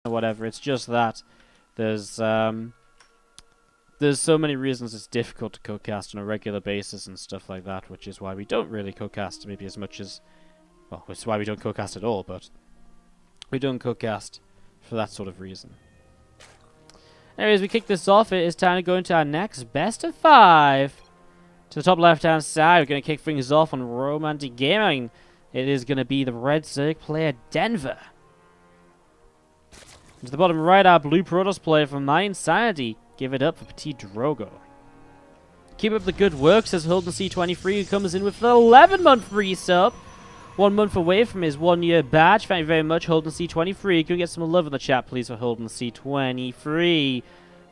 or whatever. It's just that there's so many reasons it's difficult to co-cast on a regular basis and stuff like that, which is why we don't really co-cast maybe as much as, well, which is why we don't co-cast at all, but we don't co-cast for that sort of reason. Anyways, we kick this off. It is time to go into our next best of 5. To the top left-hand side, we're going to kick things off on Romantic Gaming. It is going to be the Red Zerg player, Denver. And to the bottom right, our Blue Protoss player from My Insanity. Give it up for Petit Drogo. Keep up the good work, says Holden C23, who comes in with an 11-month resub. 1 month away from his 1-year badge. Thank you very much, Holden C23. Can we get some love in the chat, please, for Holden C23?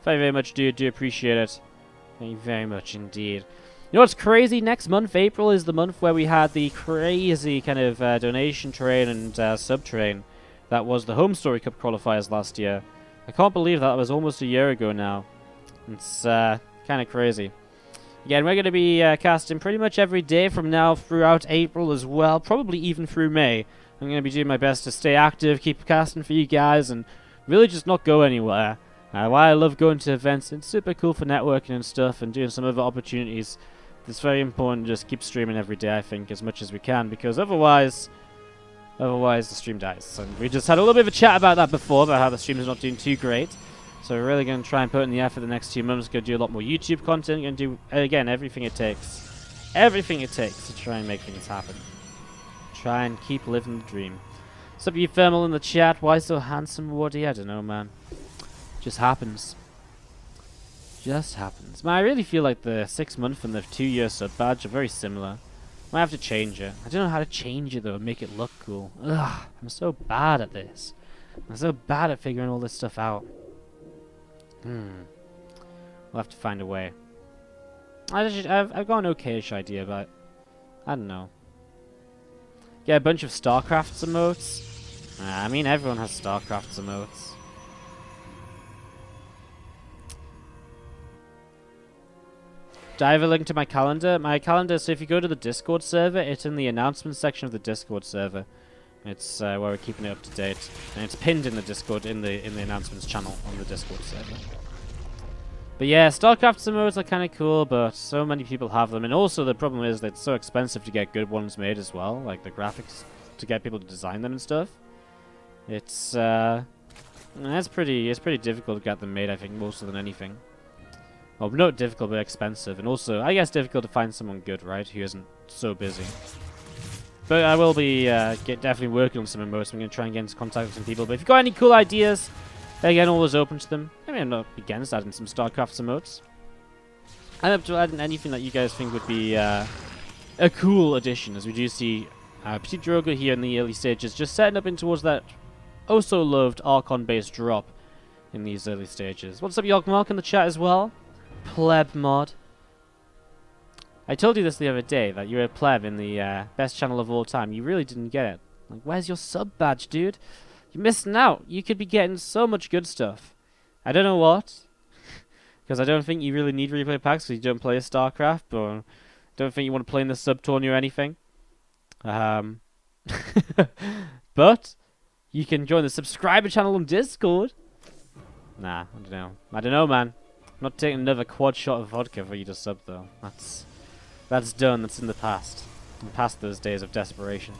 Thank you very much, dude. Do appreciate it. Thank you very much indeed. You know what's crazy? Next month, April, is the month where we had the crazy kind of donation train and sub train. That was the Home Story Cup qualifiers last year. I can't believe that was almost a year ago now. It's kind of crazy. Again, we're going to be casting pretty much every day from now throughout April as well. Probably even through May. I'm going to be doing my best to stay active, keep casting for you guys, and really just not go anywhere. While I love going to events, it's super cool for networking and stuff and doing some other opportunities. It's very important to just keep streaming every day, I think, as much as we can, because otherwise the stream dies. And we just had a little bit of a chat about that before, about how the stream is not doing too great. So we're really going to try and put in the effort the next 2 months. Going to do a lot more YouTube content. Going to do, again, everything it takes. Everything it takes to try and make things happen. Try and keep living the dream. What's up, you Thermal in the chat? Why so handsome, Woody? I don't know, man. Just happens. Just happens. Man, I really feel like the 6-month and the 2-year sub badge are very similar. Might have to change it. I don't know how to change it though and make it look cool. Ugh, I'm so bad at this. I'm so bad at figuring all this stuff out. We'll have to find a way. I've got an okayish idea, but I don't know. Get a bunch of StarCraft emotes. I mean, everyone has StarCraft emotes. Do I have a link to my calendar? My calendar, so if you go to the Discord server, it's in the announcements section of the Discord server. It's where we're keeping it up to date. And it's pinned in the Discord, in the announcements channel on the Discord server. But yeah, StarCraft emotes are kind of cool, but so many people have them. And also the problem is that it's so expensive to get good ones made as well. Like the graphics, to get people to design them and stuff. It's pretty difficult to get them made, I think, more so than anything. Well, not difficult, but expensive. And also, I guess, difficult to find someone good, right? Who isn't so busy. But I will be definitely working on some emotes. I'm going to try and get into contact with some people. But if you've got any cool ideas, again, always open to them. I mean, I'm not against adding some StarCraft emotes. I'm up to adding anything that you guys think would be a cool addition, as we do see Petit Drogo here in the early stages, just setting up in towards that oh-so-loved Archon-based drop in these early stages. What's up, Yorkmark, in the chat as well? Pleb mod. I told you this the other day, that you're a pleb in the best channel of all time. You really didn't get it. Like, where's your sub badge, dude? You're missing out. You could be getting so much good stuff. I don't know what. Because I don't think you really need replay packs because you don't play StarCraft, or don't think you want to play in the sub tourney or anything. But you can join the subscriber channel on Discord. Nah, I don't know. I don't know, man. I'm not taking another quad shot of vodka for you to sub, though. That's done. That's in the past. I'm past those days of desperation.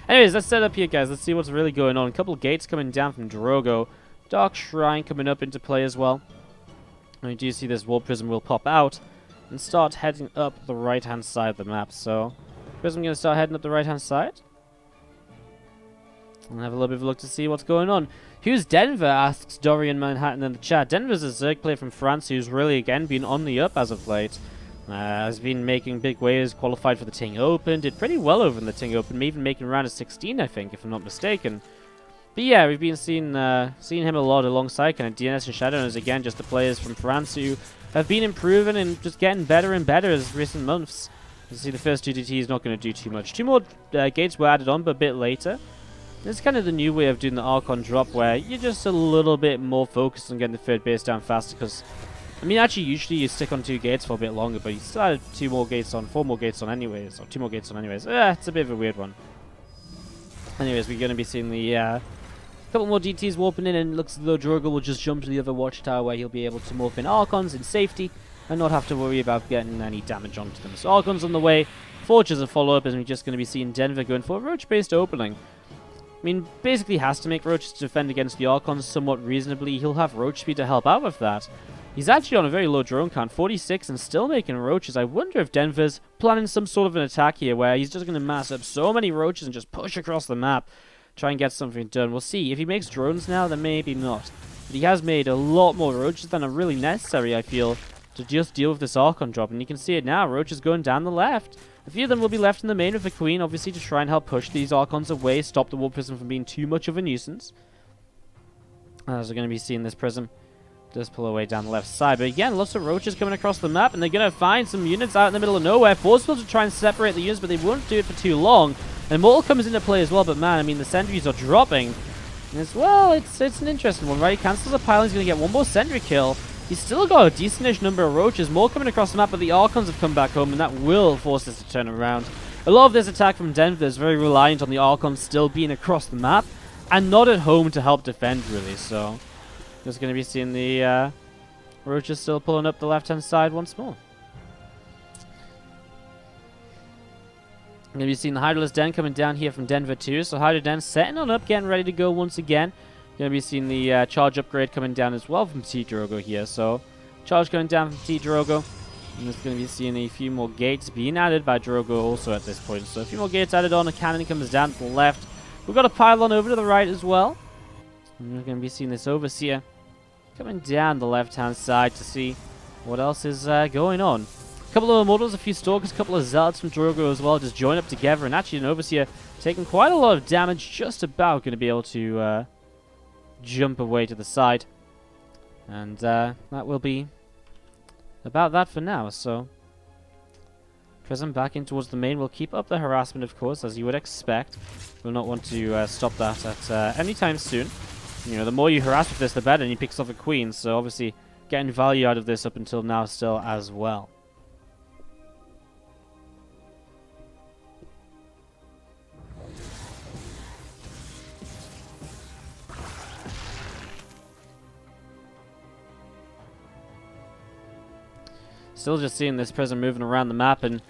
Anyways, let's set up here, guys. Let's see what's really going on. A couple of gates coming down from Drogo. Dark Shrine coming up into play as well. And you do see this Wall Prism will pop out and start heading up the right-hand side of the map. So, Prism going to start heading up the right-hand side. And have a little bit of a look to see what's going on. Who's Denver? Asks Dorian Manhattan in the chat. Denver's a Zerg player from France who's really, again, been on the up as of late. Has been making big waves, qualified for the Ting Open, did pretty well over in the Ting Open, even making round of 16, I think, if I'm not mistaken. But yeah, we've been seeing him a lot alongside kind of DNS and Shadowrunners, again, just the players from France who have been improving and just getting better and better as recent months. You see the first 2 DT is not going to do too much. 2 more gates were added on, but a bit later. It's kind of the new way of doing the Archon drop, where you're just a little bit more focused on getting the third base down faster, because, I mean, actually, usually you stick on 2 gates for a bit longer, but you still had 2 more gates on, 4 more gates on anyways, or 2 more gates on anyways. It's a bit of a weird one. Anyways, we're going to be seeing the A couple more DTs warping in, and it looks as though Drogo will just jump to the other watchtower where he'll be able to morph in Archons in safety and not have to worry about getting any damage onto them. So Archons on the way, Forges a follow-up, and we're just going to be seeing Denver going for a Roach-based opening. I mean, basically has to make Roaches to defend against the Archons somewhat reasonably. He'll have Roach speed to help out with that. He's actually on a very low drone count, 46, and still making Roaches. I wonder if Denver's planning some sort of an attack here where he's just going to mass up so many Roaches and just push across the map, try and get something done. We'll see. If he makes drones now, then maybe not. But he has made a lot more Roaches than are really necessary, I feel, to just deal with this Archon drop. And you can see it now. Roaches going down the left. A few of them will be left in the main with the Queen, obviously, to try and help push these Archons away, stop the Warp Prism from being too much of a nuisance. As we're going to be seeing this Prism just pull away down the left side. But again, lots of Roaches coming across the map, and they're going to find some units out in the middle of nowhere. Forceful to try and separate the units, but they won't do it for too long. And Mortal comes into play as well, but man, I mean, the sentries are dropping. And as well, it's an interesting one, right? He cancels the pylon, he's going to get one more sentry kill. He's still got a decentish number of Roaches, more coming across the map, but the Archons have come back home, and that will force us to turn around. A lot of this attack from Denver is very reliant on the Archons still being across the map, and not at home to help defend, really, so just going to be seeing the Roaches still pulling up the left-hand side once more. Going to be seeing the Hydralisk Den coming down here from Denver too, so Hydra Den setting on up, getting ready to go once again. Going to be seeing the charge upgrade coming down as well from Petit Drogo here, so charge going down from Petit Drogo. And there's going to be seeing a few more gates being added by Drogo also at this point. So a few more gates added on, a cannon comes down to the left. We've got a pylon over to the right as well. And we're going to be seeing this Overseer coming down the left-hand side to see what else is going on. A couple of Immortals, a few Stalkers, a couple of Zealots from Drogo as well, just join up together. And actually an Overseer taking quite a lot of damage, just about going to be able to jump away to the side. And that will be about that for now. So Prism back in towards the main. We'll keep up the harassment, of course, as you would expect. We'll not want to stop that at any time soon. You know, the more you harass with this, the better, and he picks off a Queen. So obviously getting value out of this up until now still as well. Still just seeing this Prism moving around the map, and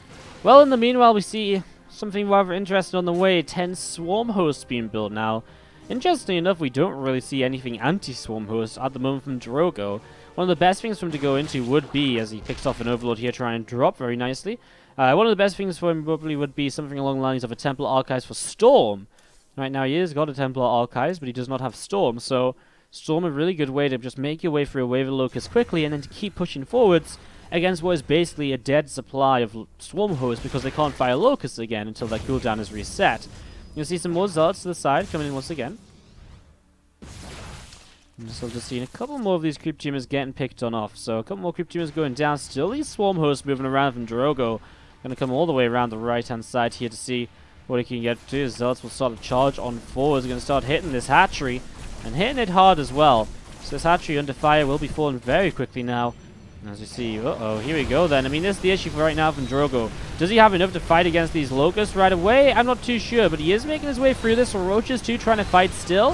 well, in the meanwhile, we see something rather interesting on the way. 10 Swarm Hosts being built now. Interestingly enough, we don't really see anything anti-Swarm Hosts at the moment from Drogo. One of the best things for him to go into would be, as he picks off an Overlord here, trying and drop very nicely. One of the best things for him probably would be something along the lines of a Templar Archives for Storm. Right now, he has got a Templar Archives, but he does not have Storm, so Storm a really good way to just make your way through a wave of Locusts quickly, and then to keep pushing forwards against what is basically a dead supply of Swarm Hosts, because they can't fire Locusts again until their cooldown is reset. You'll see some more Zealots to the side coming in once again. So just seeing a couple more of these Creep Tumors getting picked on off. So a couple more Creep Tumors going down. Still these Swarm Hosts moving around from Drogo. Going to come all the way around the right-hand side here to see what he can get to. Zealots will start a charge on forwards. Going to start hitting this hatchery and hitting it hard as well. So this hatchery under fire will be falling very quickly now. As you see, here we go then. I mean, this is the issue for right now from Drogo. Does he have enough to fight against these Locusts right away? I'm not too sure, but he is making his way through this. Roaches too, trying to fight still.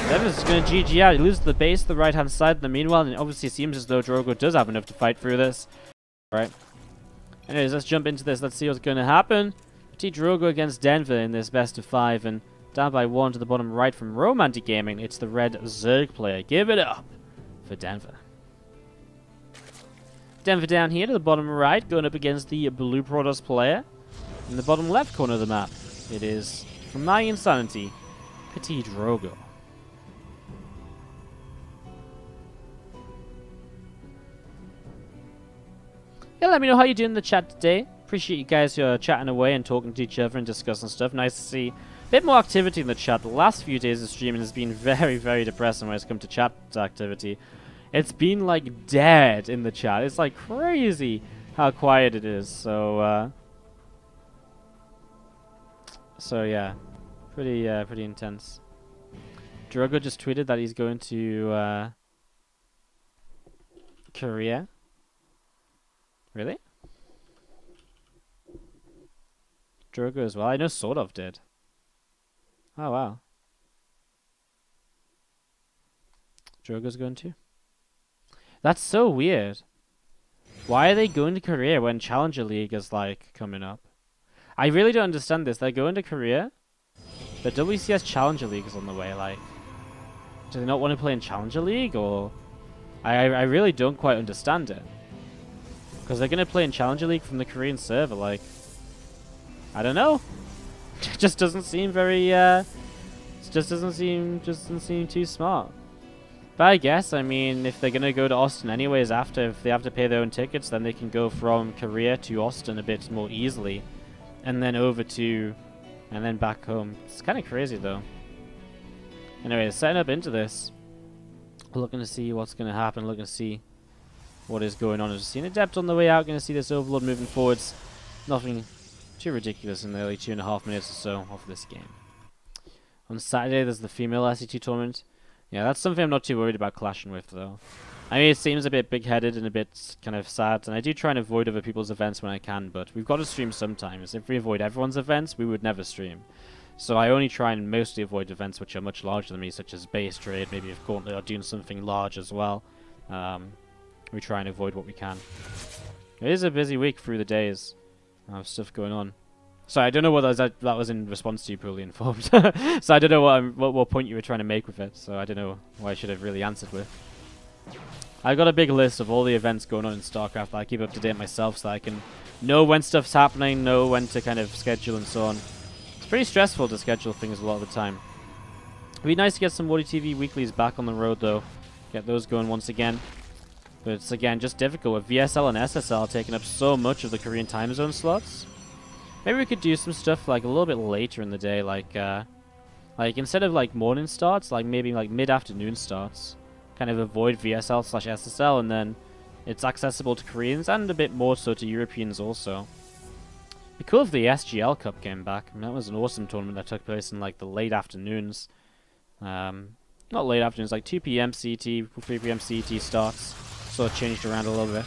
Denver's just going to GG out. He loses the base to the right-hand side in the meanwhile, and it obviously seems as though Drogo does have enough to fight through this. Alright. Anyways, let's jump into this. Let's see what's going to happen. Petit Drogo against Denver in this best of 5, and down by 1 to the bottom right from Romantic Gaming. It's the red Zerg player. Give it up for Denver. Denver down here to the bottom right, going up against the blue Protoss player. In the bottom left corner of the map, it is, from my insanity, Petit Drogo. Yeah, let me know how you're doing in the chat today. Appreciate you guys who are chatting away and talking to each other and discussing stuff. Nice to see a bit more activity in the chat. The last few days of streaming has been very, very depressing when it's come to chat activity. It's been like dead in the chat. It's like crazy how quiet it is. So yeah, pretty intense. Drogo just tweeted that he's going to Korea. Really? Drogo as well. I know Sword of did. Oh wow. Drogo's going to? That's so weird. Why are they going to Korea when Challenger League is, like, coming up? I really don't understand this. They're going to Korea, but WCS Challenger League is on the way, like... Do they not want to play in Challenger League, or... I really don't quite understand it. Because they're going to play in Challenger League from the Korean server, like... I don't know. It just doesn't seem very, it just doesn't seem too smart. But I guess, I mean, if they're going to go to Austin anyways after, if they have to pay their own tickets, then they can go from Korea to Austin a bit more easily. And then over to, and then back home. It's kind of crazy, though. Anyways, setting up into this. Looking to see what's going to happen, looking to see what is going on. I've seen Adept on the way out, going to see this Overlord moving forwards. Nothing too ridiculous in the early 2.5 minutes or so of this game. On Saturday, there's the female SC2 tournament. Yeah, that's something I'm not too worried about clashing with, though. I mean, it seems a bit big-headed and a bit kind of sad, and I do try and avoid other people's events when I can, but we've got to stream sometimes. If we avoid everyone's events, we would never stream. So I only try and mostly avoid events which are much larger than me, such as base trade, maybe if Gauntlet are doing something large as well. We try and avoid what we can. It is a busy week through the days. Stuff going on. So I don't know whether that was in response to you poorly informed. So I don't know what point you were trying to make with it. So I don't know what I should have really answered with. I've got a big list of all the events going on in StarCraft that I keep up to date myself, so I can know when stuff's happening, know when to kind of schedule and so on. It's pretty stressful to schedule things a lot of the time. It'd be nice to get some Wardy TV weeklies back on the road though. Get those going once again. But it's again just difficult with VSL and SSL taking up so much of the Korean time zone slots. Maybe we could do some stuff like a little bit later in the day, like instead of like morning starts, like maybe like mid-afternoon starts. Kind of avoid VSL/SSL, and then it's accessible to Koreans and a bit more so to Europeans also. It'd be cool if the SGL Cup came back. I mean, that was an awesome tournament that took place in like the late afternoons. Not late afternoons, like 2 PM CT, 3 PM CT starts. Sort of changed around a little bit.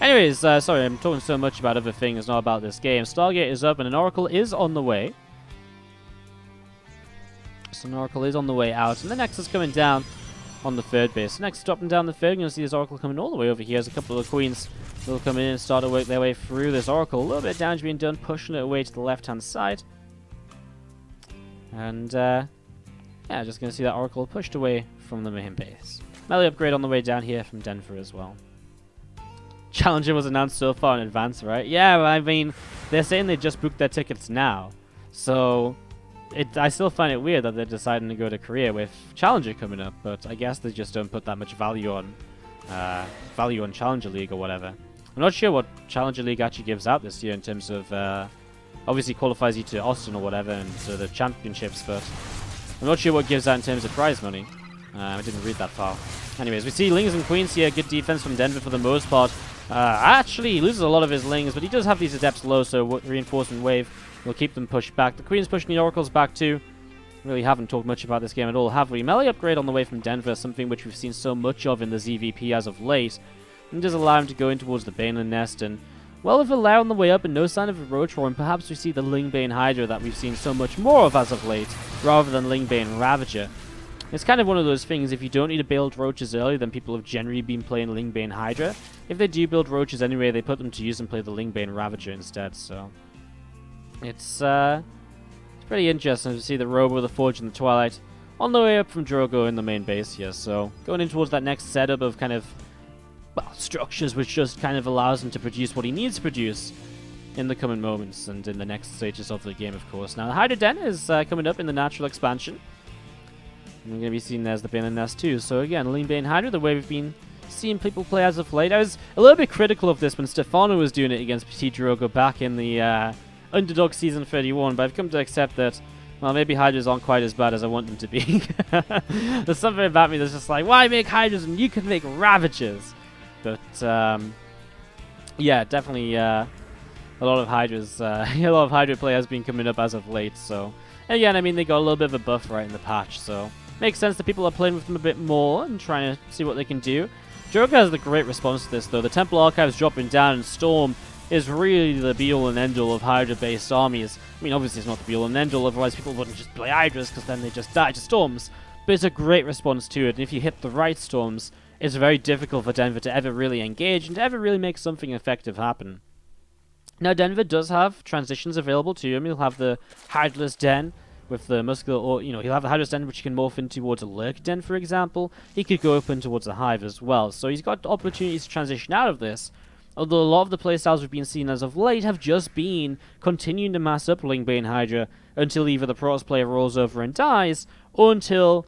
Anyways, sorry, I'm talking so much about other things, not about this game. Stargate is up and an Oracle is on the way. So an Oracle is on the way out, and the Nexus coming down on the third base. So next, dropping down the third, you're going to see this Oracle coming all the way over here. There's a couple of Queens that will come in and start to work their way through this Oracle. A little bit of damage being done, pushing it away to the left-hand side. And, yeah, just going to see that Oracle pushed away from the main base. Melee upgrade on the way down here from Denver as well. Challenger was announced so far in advance, right? Yeah, I mean, they're saying they just booked their tickets now. So, I still find it weird that they're deciding to go to Korea with Challenger coming up, but I guess they just don't put that much value on Challenger League or whatever. I'm not sure what Challenger League actually gives out this year in terms of, obviously qualifies you to Austin or whatever and to the championships, but I'm not sure what gives out in terms of prize money. I didn't read that far. Anyways, we see Lings and Queens here. Good defense from Denver for the most part. Actually, he loses a lot of his Lings, but he does have these Adepts low, so Reinforcement Wave will keep them pushed back. The Queen's pushing the Oracles back too. Really haven't talked much about this game at all, have we? Melee upgrade on the way from Denver, something which we've seen so much of in the ZVP as of late. And does allow him to go in towards the Baneland Nest, and well, with a Lair on the way up and no sign of a Roach-Roar, perhaps we see the Lingbane Hydra that we've seen so much more of as of late, rather than Lingbane Ravager. It's kind of one of those things, if you don't need to build Roaches early, then people have generally been playing Lingbane Hydra. If they do build Roaches anyway, they put them to use and play the Lingbane Ravager instead, so... It's pretty interesting to see the Robo, the Forge, and the Twilight on the way up from Drogo in the main base here, so going in towards that next setup of kind of, well, structures which just kind of allows him to produce what he needs to produce in the coming moments and in the next stages of the game, of course. Now, the Hydra Den is coming up in the natural expansion. And we're going to be seeing there's the Baneland Nest too. So again, Lingbane Hydra, the way we've been seeing people play as of late. I was a little bit critical of this when Stefano was doing it against Petit Drogo back in the Underdog Season 31, but I've come to accept that, well, maybe Hydras aren't quite as bad as I want them to be. There's something about me that's just like, why make Hydras when you can make Ravagers? But, yeah, definitely a lot of Hydras, a lot of Hydra play has been coming up as of late, so... Again, I mean, they got a little bit of a buff right in the patch, so... Makes sense that people are playing with them a bit more and trying to see what they can do. Joker has the great response to this, though. The Temple Archives dropping down, and Storm is really the be-all and end-all of Hydra-based armies. I mean, obviously it's not the be-all and end-all, otherwise people wouldn't just play Hydras, because then they just die to Storms. but it's a great response to it. And if you hit the right storms, it's very difficult for Denver to ever really engage and to ever really make something effective happen. Now, Denver does have transitions available to him. He'll have the Hydralisk Den with the muscular, or, you know, he'll have the Hydralisk Den which he can morph in towards a Lurk Den, for example. He could go open towards a Hive as well. So he's got opportunities to transition out of this. Although a lot of the playstyles we've been seeing as of late have just been continuing to mass up Lingbane Hydra until either the Protoss player rolls over and dies, or until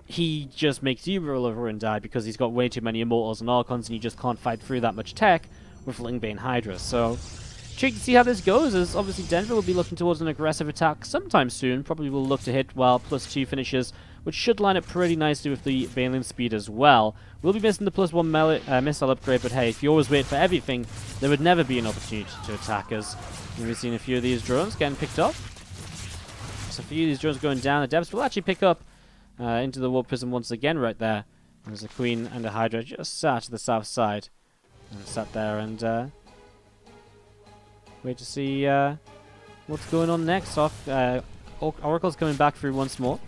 he just makes you roll over and die because he's got way too many Immortals and Archons and you just can't fight through that much tech with Lingbane Hydra. So, tricky to see how this goes, as obviously Denver will be looking towards an aggressive attack sometime soon. Probably will look to hit while +2 finishes, which should line up pretty nicely with the Baneling speed as well. We'll be missing the +1 missile upgrade, but hey, if you always wait for everything, there would never be an opportunity to attack us. We've seen a few of these drones getting picked up. So a few of these drones going down, the depths will actually pick up into the Warp Prism once again right there. There's a Queen and a Hydra just sat to the south side. And sat there and wait to see what's going on next. Oracle's coming back through once more.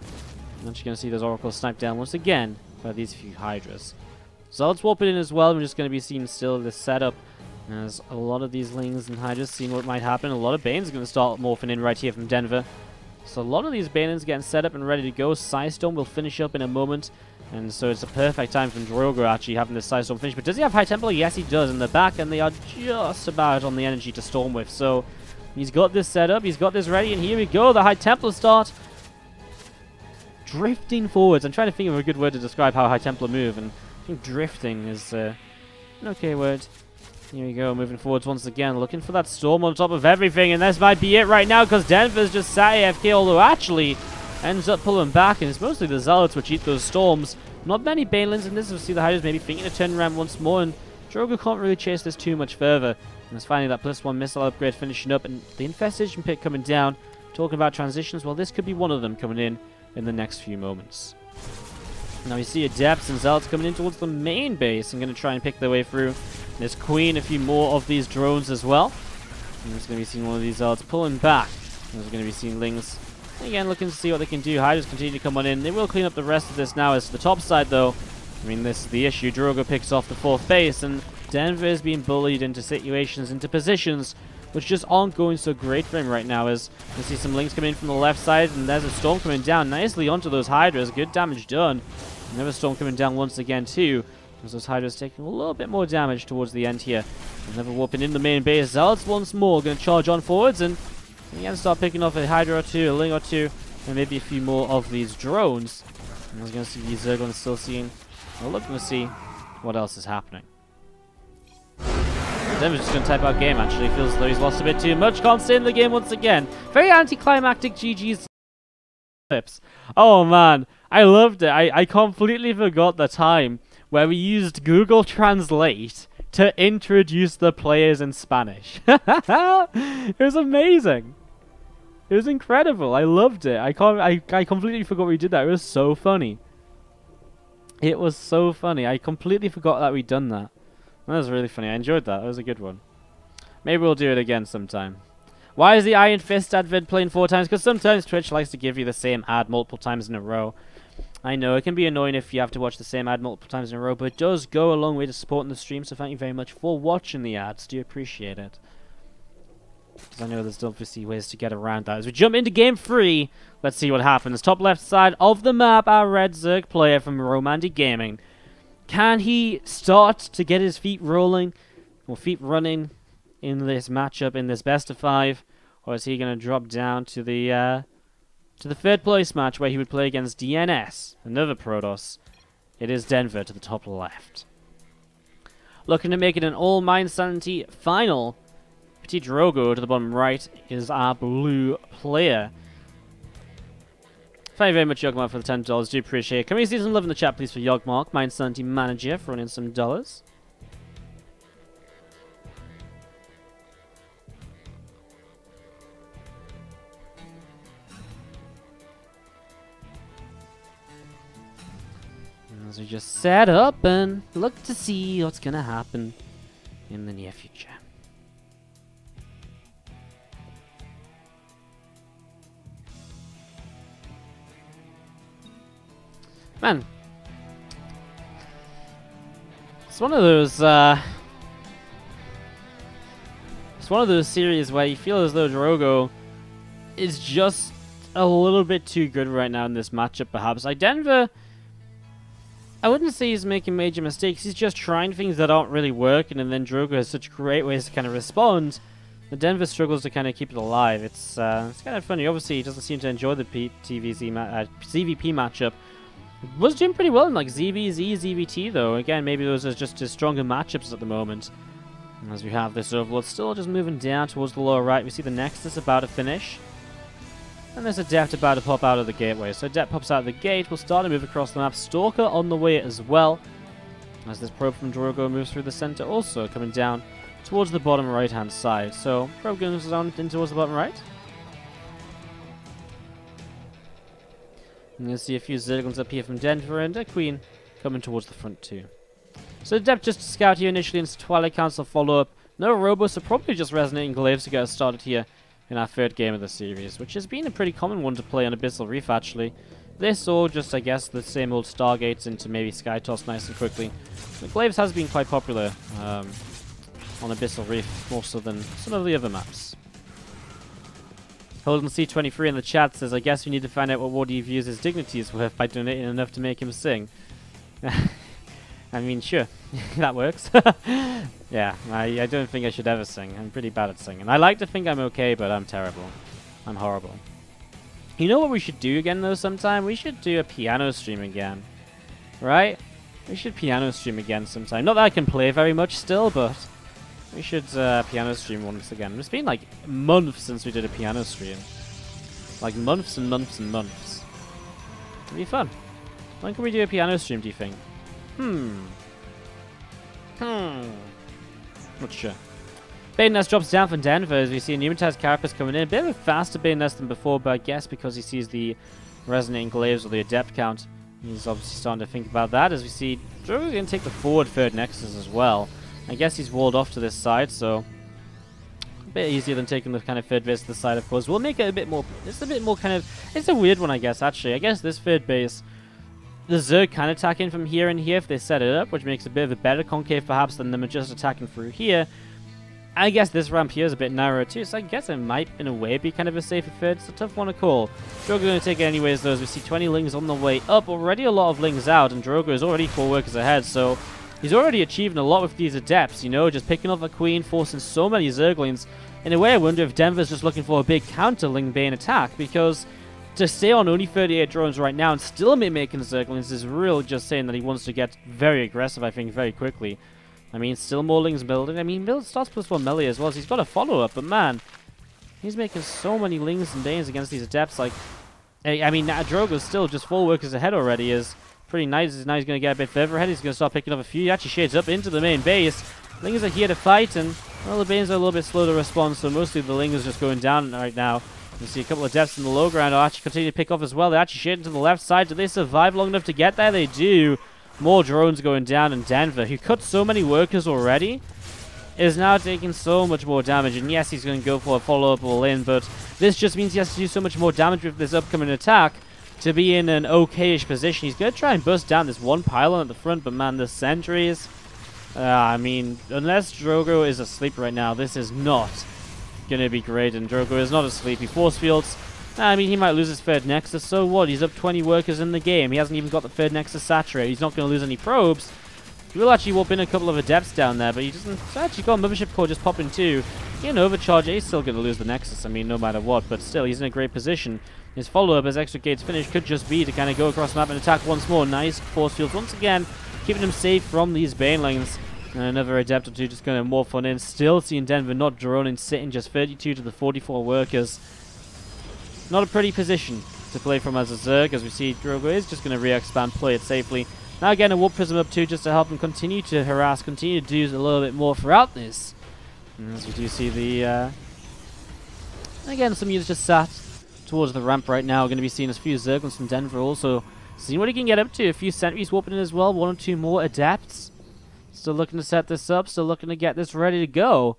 I'm actually going to see those Oracles sniped down once again by these few Hydras. So let's warp it in as well. We're just going to be seeing still this setup. As a lot of these Lings and Hydras seeing what might happen. A lot of Banes are going to start morphing in right here from Denver. So a lot of these Banelings getting set up and ready to go. Psystorm will finish up in a moment. And so it's a perfect time for Drogo actually having this Psystorm finish. But does he have High Templar? Yes, he does in the back. And they are just about on the energy to storm with. So he's got this set up. He's got this ready. And here we go. The High Templar start drifting forwards. I'm trying to think of a good word to describe how High Templar move. And I think drifting is an okay word. Here we go, moving forwards once again, looking for that storm on top of everything, and this might be it right now, because Denver's just sat AFK, although actually ends up pulling back, and it's mostly the Zealots which eat those storms. Not many Banelings in this, we'll see the Hydras maybe thinking to turn around once more, and Drogo can't really chase this too much further. And it's finally that +1 missile upgrade finishing up, and the Infestation Pit coming down. Talking about transitions, well, this could be one of them coming in the next few moments. Now we see Adepts and Zealots coming in towards the main base and going to try and pick their way through. There's Queen, a few more of these drones as well. And there's going to be seeing one of these Zealots pulling back. There's going to be seeing Lings again looking to see what they can do. Hydras continue to come on in. They will clean up the rest of this now. As to the top side though, I mean, this is the issue. Drogo picks off the 4th base and Denver is being bullied into situations, into positions which just aren't going so great for him right now. As you see some Lings coming in from the left side, and there's a Storm coming down nicely onto those Hydras. Good damage done. Another Storm coming down once again too, as those Hydras taking a little bit more damage towards the end here. Another warping in the main base. Zealots once more going to charge on forwards and again start picking off a Hydra or two, a Ling or two, and maybe a few more of these drones. And I was going to see these Zerglings still seeing. We're looking to see what else is happening. Denver's just going to type out game actually. Feels as though he's lost a bit too much. Can't stay in the game once again. Very anticlimactic GG's clips. Oh man, I loved it. I completely forgot the time where we used Google Translate to introduce the players in Spanish. It was amazing. It was incredible. I loved it. I completely forgot we did that. It was so funny. It was so funny. I completely forgot that we'd done that. That was really funny. I enjoyed that. That was a good one. Maybe we'll do it again sometime. Why is the Iron Fist advert playing 4 times? Because sometimes Twitch likes to give you the same ad multiple times in a row. I know, it can be annoying if you have to watch the same ad multiple times in a row, but it does go a long way to supporting the stream, so thank you very much for watching the ads. Do appreciate it. Because I know there's obviously ways to get around that. As we jump into Game 3, let's see what happens. Top left side of the map, our Red Zerg player from Romandy Gaming. Can he start to get his feet rolling, or feet running, in this matchup, in this best of 5? Or is he going to drop down to the 3rd place match where he would play against DNS, another Protoss? It is Denver to the top left. Looking to make it an all Mind Sanity final. Petit Drogo to the bottom right is our blue player. Thank you very much, Yogmark, for the $10. Do appreciate it. Can we see some love in the chat, please, for Yogmark, Mind Sanity Manager, throwing in some dollars? As we just set up and look to see what's going to happen in the near future. Man. It's one of those, it's one of those series where you feel as though Drogo is just a little bit too good right now in this matchup, perhaps. Like, Denver, I wouldn't say he's making major mistakes. He's just trying things that aren't really working, and then Drogo has such great ways to kind of respond. The Denver struggles to kind of keep it alive. It's kind of funny. Obviously, he doesn't seem to enjoy the ZVP matchup. Was doing pretty well in like ZVZ, ZVT though. Again, maybe those are just his stronger matchups at the moment. As we have this Overlord still just moving down towards the lower right. We see the Nexus about to finish. And there's Adept about to pop out of the gateway. So Adept pops out of the gate. We'll start to move across the map. Stalker on the way as well. As this probe from Drogo moves through the center, also coming down towards the bottom right hand side. So probe goes on in towards the bottom right. And you'll see a few Zerglings up here from Denver and a Queen coming towards the front too. So Adept just to scout here initially into Twilight Council follow-up. No Robo, so probably just Resonating Glaives to get us started here in our third game of the series, which has been a pretty common one to play on Abyssal Reef actually. This or just, I guess, the same old Stargates into maybe Skytoss nice and quickly. The Glaives has been quite popular on Abyssal Reef, more so than some of the other maps. Holden C23 in the chat says, I guess we need to find out what Wardy views his dignity is worth by donating enough to make him sing. I mean, sure, that works. Yeah, I don't think I should ever sing. I'm pretty bad at singing. I like to think I'm okay, but I'm terrible. I'm horrible. You know what we should do again, though, sometime? We should do a piano stream again. Right? We should piano stream again sometime. Not that I can play very much still, but we should piano stream once again. It's been like months since we did a piano stream. Like months and months and months. It'd be fun. When can we do a piano stream, do you think? Not sure. Bane Nest drops down from Denver as we see a Pneumatized Carapace coming in. A bit of a faster Bane Nest than before, but I guess because he sees the Resonating Glaives or the Adept count, he's obviously starting to think about that as we see Drogo's going to take the forward third Nexus as well. I guess he's walled off to this side, so a bit easier than taking the kind of third base to the side, of course. We'll make it a bit more, it's a bit more kind of, it's a weird one, I guess, actually. I guess this third base, the Zerg can attack in from here and here if they set it up, which makes a bit of a better concave perhaps than them just attacking through here. I guess this ramp here is a bit narrower too, so I guess it might, in a way, be kind of a safer third. It's a tough one to call. Drogo going to take it anyways, though, as we see 20 Lings on the way up. Already a lot of Lings out, and Drogo is already 4 workers ahead, so he's already achieving a lot with these Adepts, you know, just picking off a Queen, forcing so many Zerglings. In a way, I wonder if Denver's just looking for a big counter Ling Bane attack, because to stay on only 38 drones right now and still be making Zerglings is really just saying that he wants to get very aggressive, I think, very quickly. I mean, still more Lings building. I mean, build starts +1 melee as well, so he's got a follow-up, but man, he's making so many Lings and Banes against these Adepts. Like, I mean, Drogo's still just 4 workers ahead already is pretty nice. Now he's going to get a bit further ahead. He's going to start picking up a few. He actually shades up into the main base. Lings are here to fight, and, well, the Banes are a little bit slow to respond, so mostly the Ling is just going down right now. You see a couple of Adepts in the low ground are actually continue to pick off as well. They actually shade into the left side. Do they survive long enough to get there? They do. More drones going down, and Denver, who cut so many workers already, is now taking so much more damage. And yes, he's going to go for a follow-up all in, but this just means he has to do so much more damage with this upcoming attack to be in an okay-ish position. He's going to try and bust down this one pylon at the front, but man, the sentries, I mean, unless Drogo is asleep right now, this is not going to be great. And Drogo is not asleep. He force fields. I mean, he might lose his third Nexus, so what? He's up 20 workers in the game. He hasn't even got the third Nexus saturated. He's not going to lose any probes. He will actually warp in a couple of Adepts down there, but he doesn't. He's actually got Mothership Core just popping too. In Overcharge, he's still going to lose the Nexus, I mean, no matter what, but still, he's in a great position. His follow-up as Extra Gates finish could just be to kind of go across the map and attack once more. Nice force fields once again, keeping him safe from these Banelings. And another Adept or two just going to morph on in. Still seeing Denver not droning, sitting just 32 to the 44 workers. Not a pretty position to play from as a Zerg, as we see Drogo is just going to re-expand, play it safely. Now again, a Warp Prism up too, just to help him continue to harass, continue to do a little bit more throughout this. And as we do see the, again, some units just sat towards the ramp right now. Going to be seeing a few Zerglings from Denver also. Seeing what he can get up to. A few sentries warping in as well. 1 or 2 more Adepts. Still looking to set this up. Still looking to get this ready to go.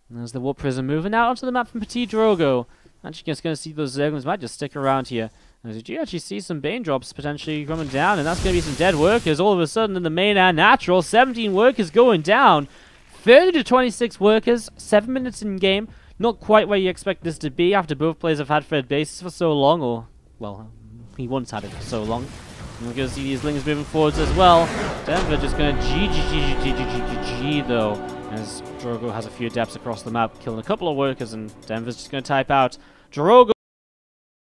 And there's the Warp Prism moving out onto the map from Petit Drogo. Actually, just going to see those Zerglings might just stick around here As you do actually see some Bane drops potentially coming down, and that's going to be some dead workers all of a sudden in the main and natural. 17 workers going down. 30 to 26 workers, 7 minutes in game. Not quite where you expect this to be after both players have had third bases for so long, or, well, he once had it for so long. And we're going to see these Lings moving forwards as well. Denver just going to GG though, as Drogo has a few adepts across the map, killing a couple of workers, and Denver's just going to type out Drogo.